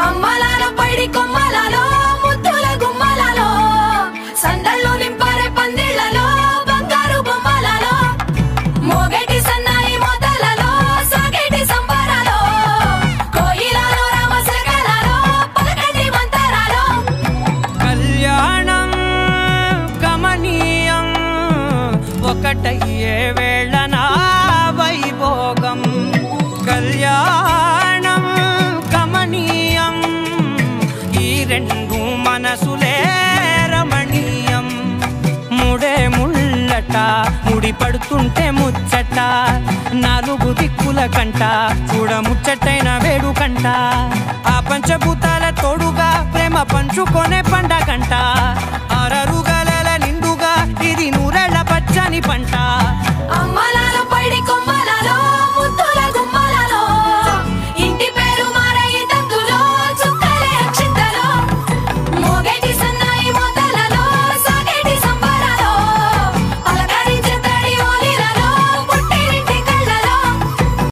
అమ్మలాలో పైడి కొమ్మలాలో ముద్దుల గుమ్మలాలో సందళ్ళు నింపారే పందిళ్లలో బంగారు బొమ్మలలో మోగేటి సన్నాయి మోతలలో సాగేటి సంబరాలో కోయిలలో రామశకలలో పలకటి మంతరాలో కళ్యాణం గమనీయం ఒకటయ్యే వేళ నా వైభోగం కళ్యాణం గమనీయం ఈ రెండు మనసులే రమణీయం ముడే ముళ్ళట ముడి పడుతుంటే ముచ్చట నాలుగు దిక్కుల కంట చూడ ముచ్చటైన వేడుకంట ఆ పంచభూతాల తోడుగా ప్రేమ పంచుకొనే పండగంట అరరుగల నిండుగా ఇది నూరెళ్ళ పచ్చని పంట